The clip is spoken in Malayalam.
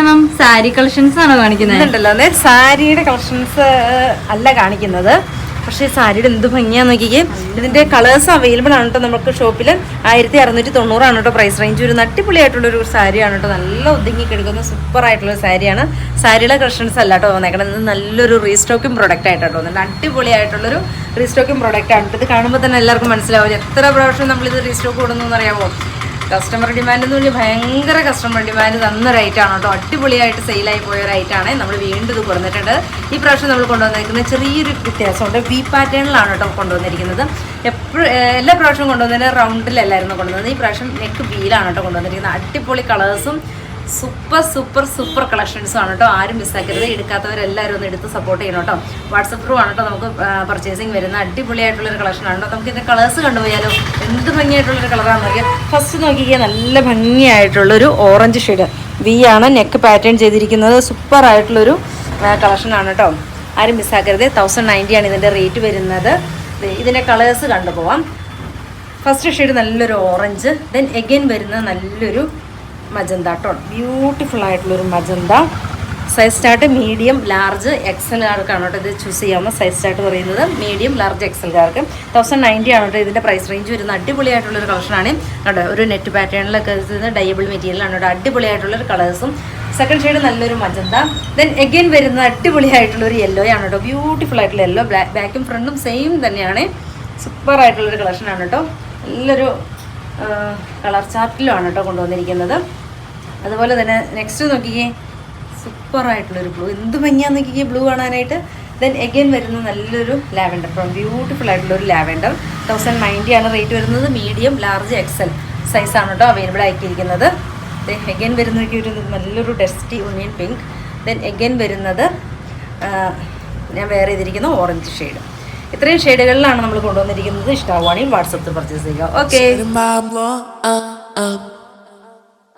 മാം സാരി കളക്ഷൻസ് ആണോ കാണിക്കുന്നത്? ഉണ്ടല്ലോ അതെ, സാരിയുടെ കളക്ഷൻസ് അല്ല കാണിക്കുന്നത്. പക്ഷേ സാരിയുടെ എന്ത് ഭംഗിയാന്ന് നോക്കിക്കേ. ഇതിന്റെ കളേഴ്സ് അവൈലബിൾ ആണ് കേട്ടോ നമുക്ക് ഷോപ്പിൽ. 1690 ആണ് കേട്ടോ പ്രൈസ് റേഞ്ച്. ഒരു അടിപൊളിയായിട്ടുള്ളൊരു സാരിയാണ് കേട്ടോ. നല്ല ഒതുങ്ങി കിടക്കുന്ന സൂപ്പർ ആയിട്ടുള്ള സാരിയാണ്. സാരിയുടെ കളക്ഷൻസ് അല്ല കേട്ടോ വന്നേക്കണം. ഇത് നല്ലൊരു റീസ്റ്റോക്കിംഗ് പ്രൊഡക്റ്റ് ആയിട്ടോ തോന്നുന്നുണ്ട്. അടിപൊളിയായിട്ടുള്ളൊരു റീസ്റ്റോക്കിംഗ് പ്രൊഡക്റ്റ് ആണ്. ഇത് കാണുമ്പോൾ തന്നെ എല്ലാവർക്കും മനസ്സിലാവും എത്ര പ്രാവശ്യം നമ്മളിത് റീസ്റ്റോക്ക് കൊടുന്നു അറിയാമോ. കസ്റ്റമർ ഡിമാൻഡ് എന്ന് പറഞ്ഞാൽ ഭയങ്കര കസ്റ്റമർ ഡിമാൻഡ് തന്ന റേറ്റാണ് കേട്ടോ. അടിപൊളിയായിട്ട് സെയിലായി പോയ റേറ്റാണ്. നമ്മൾ വീണ്ടും ഇത് കൊടുത്തിട്ടുണ്ട്. ഈ പ്രാവശ്യം നമ്മൾ കൊണ്ടുവന്നിരിക്കുന്നത് ചെറിയൊരു വ്യത്യാസമുണ്ട്. വി പാറ്റേണിലാണ് കേട്ടോ കൊണ്ടുവന്നിരിക്കുന്നത്. എപ്പോഴും എല്ലാ പ്രാവശ്യവും കൊണ്ടുവന്നതിന് റൗണ്ടിലല്ലായിരുന്നു കൊണ്ടുവന്നത്. ഈ പ്രാവശ്യം നെക്ക് വീലാണ് കേട്ടോ കൊണ്ടുവന്നിരിക്കുന്നത്. അടിപൊളി കളേഴ്സും സൂപ്പർ സൂപ്പർ സൂപ്പർ കളക്ഷൻസും ആണ് കേട്ടോ. ആരും മിസ്സാക്കരുത്. എടുക്കാത്തവരെല്ലാവരും ഒന്ന് എടുത്ത് സപ്പോർട്ട് ചെയ്യണം കേട്ടോ. വാട്സപ്പ് ത്രൂ ആണ് കേട്ടോ നമുക്ക് പർച്ചേസിങ് വരുന്ന. അടിപൊളിയായിട്ടുള്ളൊരു കളക്ഷനാണ് കേട്ടോ. നമുക്ക് ഇതിൻ്റെ കളേഴ്സ് കണ്ടുപോയാലോ. എന്ത് ഭംഗിയായിട്ടുള്ളൊരു കളറാണെന്ന് നോക്കിയാൽ ഫസ്റ്റ് നോക്കിയാൽ നല്ല ഭംഗിയായിട്ടുള്ളൊരു ഓറഞ്ച് ഷെയ്ഡ് വി ആണ് നെക്ക് പാറ്റേൺ ചെയ്തിരിക്കുന്നത്. സൂപ്പർ ആയിട്ടുള്ളൊരു കളക്ഷനാണ് കേട്ടോ. ആരും മിസ്സാക്കരുത്. 1090 ആണ് ഇതിൻ്റെ റേറ്റ് വരുന്നത്. ഇതിൻ്റെ കളേഴ്സ് കണ്ടുപോവാം. ഫസ്റ്റ് ഷെയ്ഡ് നല്ലൊരു ഓറഞ്ച്, ദെൻ എഗെയിൻ വരുന്നത് നല്ലൊരു മജന്ത കേട്ടോ. ബ്യൂട്ടിഫുൾ ആയിട്ടുള്ളൊരു magenta. Size start medium large എക്സൽകാർക്കാണ് കേട്ടോ ഇത് ചൂസ് ചെയ്യാവുന്ന സൈസ് സ്റ്റാർട്ട് പറയുന്നത്. മീഡിയം ലാർജ് എക്സൽകാർക്ക് 1090 ആണ് കേട്ടോ ഇതിൻ്റെ പ്രൈസ് റേഞ്ച് വരുന്നത്. അടിപൊളിയായിട്ടുള്ളൊരു കളക്ഷനാണ് കേട്ടോ. ഒരു നെറ്റ് പാറ്റേണിലൊക്കെ ഡയബിൾ മെറ്റീരിയലാണ് കേട്ടോ. അടിപൊളിയായിട്ടുള്ളൊരു കളേഴ്സും. സെക്കൻഡ് ഷെയ്ഡ് നല്ലൊരു മജന്ത, ദെൻ എഗെയിൻ വരുന്നത് അടിപൊളിയായിട്ടുള്ളൊരു യെല്ലോ ആണ് കേട്ടോ. ബ്യൂട്ടിഫുൾ ആയിട്ടുള്ള യെല്ലോ. ബാക്കും ഫ്രണ്ടും സെയിം തന്നെയാണ്. സൂപ്പർ ആയിട്ടുള്ളൊരു കളക്ഷനാണ് കേട്ടോ. നല്ലൊരു കളർ ചാർട്ടിലുമാണ് കേട്ടോ കൊണ്ടുവന്നിരിക്കുന്നത്. അതുപോലെ തന്നെ നെക്സ്റ്റ് നോക്കിക്കേ, സൂപ്പറായിട്ടുള്ളൊരു ബ്ലൂ. എന്ത് ഭംഗിയാന്ന് നോക്കിക്കേ ബ്ലൂ കാണാനായിട്ട്. ദെൻ എഗെയിൻ വരുന്നത് നല്ലൊരു ലാവൻഡർ, ബ്യൂട്ടിഫുൾ ആയിട്ടുള്ളൊരു ലാവൻഡർ. 1090 ആണ് റേറ്റ് വരുന്നത്. മീഡിയം ലാർജ് എക്സൽ സൈസാണ് കേട്ടോ അവൈലബിൾ ആക്കിയിരിക്കുന്നത്. ദെൻ എഗെയിൻ വരുന്നതൊക്കെ ഒരു നല്ലൊരു dusty onion pink. Then again വരുന്നത് ഞാൻ വേറെ ചെയ്തിരിക്കുന്ന ഓറഞ്ച് ഷെയ്ഡ്. ഇത്രയും ഷെയ്ഡുകളിലാണ് നമ്മൾ കൊണ്ടുവന്നിരിക്കുന്നത്. ഇഷ്ടമാവുകയാണെങ്കിൽ വാട്സപ്പിൽ പർച്ചേസ് ചെയ്യുക. ഓക്കെ.